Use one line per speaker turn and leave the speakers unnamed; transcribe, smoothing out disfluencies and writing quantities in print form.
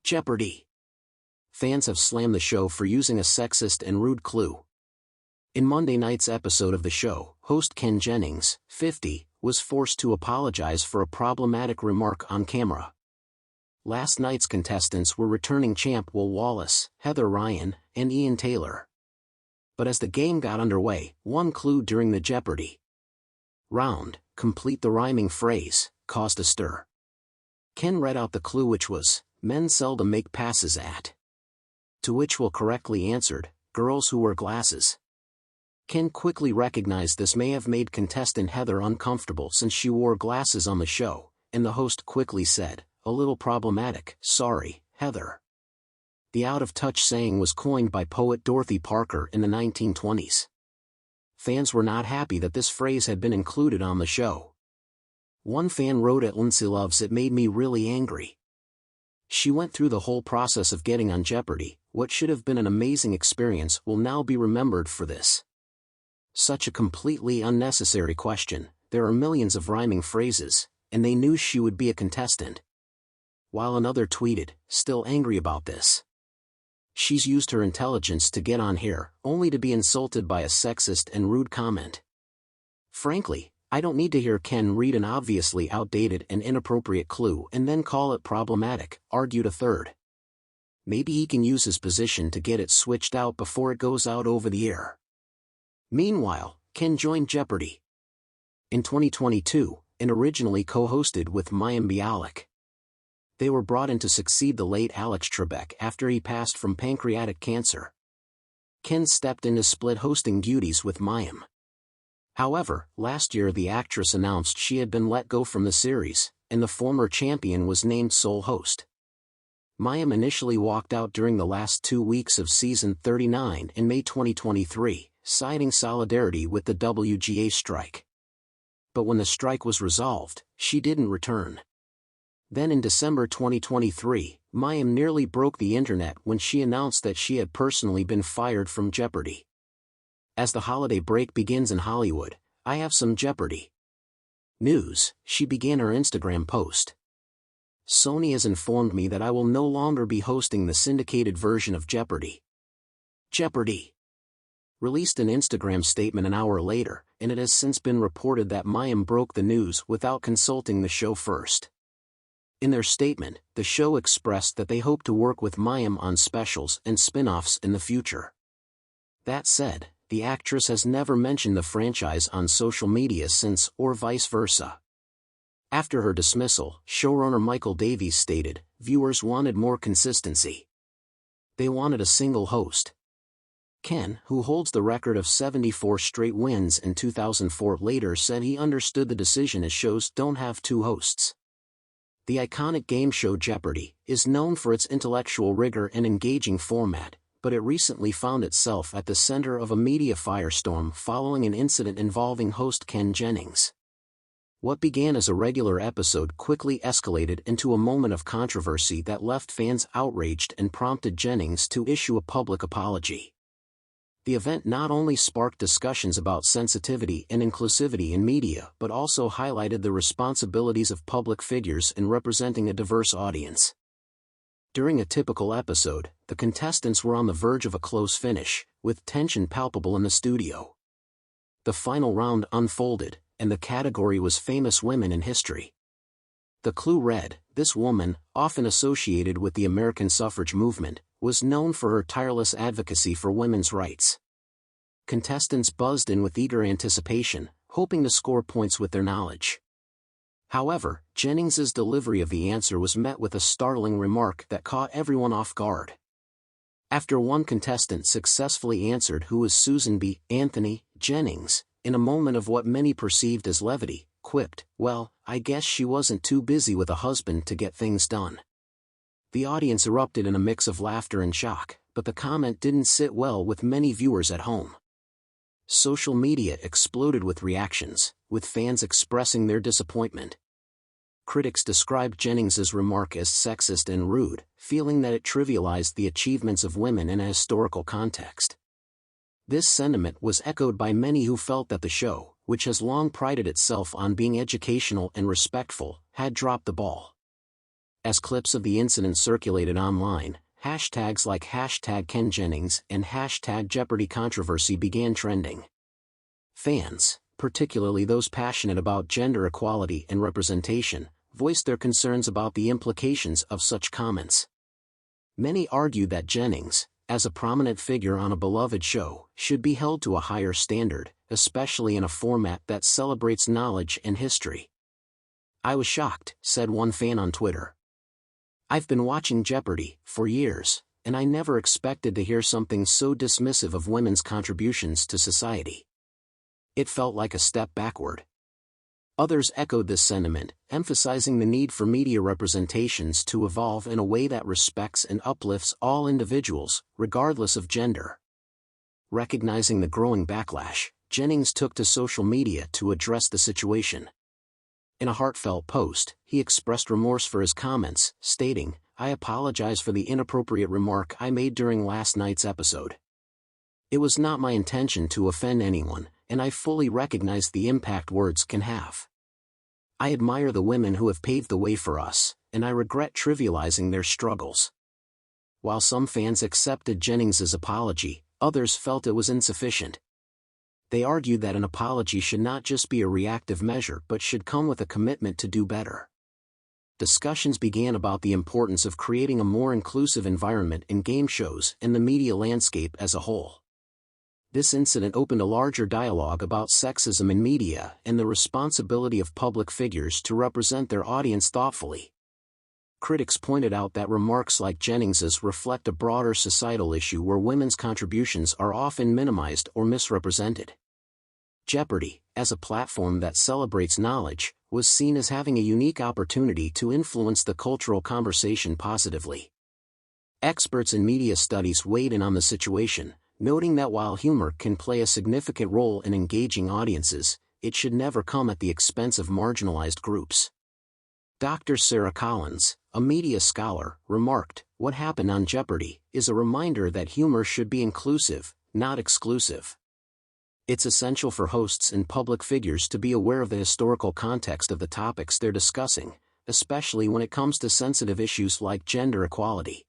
Jeopardy! Fans have slammed the show for using a sexist and rude clue. In Monday night's episode of the show, host Ken Jennings, 50, was forced to apologize for a problematic remark on camera. Last night's contestants were returning champ Will Wallace, Heather Ryan, and Ian Taylor. But as the game got underway, one clue during the Jeopardy! Round, complete the rhyming phrase, caused a stir. Ken read out the clue, which was, men seldom make passes at. To which Will correctly answered, girls who wear glasses. Ken quickly recognized this may have made contestant Heather uncomfortable since she wore glasses on the show, and the host quickly said, a little problematic, sorry, Heather. The out-of-touch saying was coined by poet Dorothy Parker in the 1920s. Fans were not happy that this phrase had been included on the show. One fan wrote at Lindsay Loves, it made me really angry. She went through the whole process of getting on Jeopardy. What should have been an amazing experience will now be remembered for this. Such a completely unnecessary question. There are millions of rhyming phrases, and they knew she would be a contestant. While another tweeted, still angry about this. She's used her intelligence to get on here, only to be insulted by a sexist and rude comment. Frankly, I don't need to hear Ken read an obviously outdated and inappropriate clue and then call it problematic, argued a third. Maybe he can use his position to get it switched out before it goes out over the air. Meanwhile, Ken joined Jeopardy! In 2022, and originally co-hosted with mayim Bialik. They were brought in to succeed the late Alex Trebek after he passed from pancreatic cancer. Ken stepped in to split hosting duties with mayim. However, last year the actress announced she had been let go from the series, and the former champion was named sole host. Mayim initially walked out during the last 2 weeks of season 39 in May 2023, citing solidarity with the WGA strike. But when the strike was resolved, she didn't return. Then in December 2023, Mayim nearly broke the internet when she announced that she had personally been fired from Jeopardy! As the holiday break begins in Hollywood, I have some Jeopardy! News, she began her Instagram post. Sony has informed me that I will no longer be hosting the syndicated version of Jeopardy! Jeopardy! Released an Instagram statement an hour later, and it has since been reported that mayim broke the news without consulting the show first. In their statement, the show expressed that they hope to work with mayim on specials and spin-offs in the future. That said, the actress has never mentioned the franchise on social media since, or vice versa. After her dismissal, showrunner Michael Davies stated, viewers wanted more consistency. They wanted a single host. Ken, who holds the record of 74 straight wins in 2004, later said he understood the decision as shows don't have two hosts. The iconic game show Jeopardy! Is known for its intellectual rigor and engaging format, but it recently found itself at the center of a media firestorm following an incident involving host Ken Jennings. What began as a regular episode quickly escalated into a moment of controversy that left fans outraged and prompted Jennings to issue a public apology. The event not only sparked discussions about sensitivity and inclusivity in media but also highlighted the responsibilities of public figures in representing a diverse audience. During a typical episode, the contestants were on the verge of a close finish, with tension palpable in the studio. The final round unfolded, and the category was famous women in history. The clue read, this woman, often associated with the American suffrage movement, was known for her tireless advocacy for women's rights. Contestants buzzed in with eager anticipation, hoping to score points with their knowledge. However, Jennings's delivery of the answer was met with a startling remark that caught everyone off guard. After one contestant successfully answered who was Susan B. Anthony, Jennings, in a moment of what many perceived as levity, quipped, well, I guess she wasn't too busy with a husband to get things done. The audience erupted in a mix of laughter and shock, but the comment didn't sit well with many viewers at home. Social media exploded with reactions, with fans expressing their disappointment. Critics described Jennings's remark as sexist and rude, feeling that it trivialized the achievements of women in a historical context. This sentiment was echoed by many who felt that the show, which has long prided itself on being educational and respectful, had dropped the ball. As clips of the incident circulated online, hashtags like #KenJennings and #Jeopardy controversy began trending. Fans, particularly those passionate about gender equality and representation, voiced their concerns about the implications of such comments. Many argued that Jennings, as a prominent figure on a beloved show, should be held to a higher standard, especially in a format that celebrates knowledge and history. "I was shocked," said one fan on Twitter. "I've been watching Jeopardy for years, and I never expected to hear something so dismissive of women's contributions to society. It felt like a step backward." Others echoed this sentiment, emphasizing the need for media representations to evolve in a way that respects and uplifts all individuals, regardless of gender. Recognizing the growing backlash, Jennings took to social media to address the situation. In a heartfelt post, he expressed remorse for his comments, stating, "I apologize for the inappropriate remark I made during last night's episode. It was not my intention to offend anyone, and I fully recognize the impact words can have. I admire the women who have paved the way for us, and I regret trivializing their struggles." While some fans accepted Jennings's apology, others felt it was insufficient. They argued that an apology should not just be a reactive measure but should come with a commitment to do better. Discussions began about the importance of creating a more inclusive environment in game shows and the media landscape as a whole. This incident opened a larger dialogue about sexism in media and the responsibility of public figures to represent their audience thoughtfully. Critics pointed out that remarks like Jennings's reflect a broader societal issue where women's contributions are often minimized or misrepresented. Jeopardy, as a platform that celebrates knowledge, was seen as having a unique opportunity to influence the cultural conversation positively. Experts in media studies weighed in on the situation, noting that while humor can play a significant role in engaging audiences, it should never come at the expense of marginalized groups. Dr. Sarah Collins, a media scholar, remarked, "What happened on Jeopardy is a reminder that humor should be inclusive, not exclusive. It's essential for hosts and public figures to be aware of the historical context of the topics they're discussing, especially when it comes to sensitive issues like gender equality."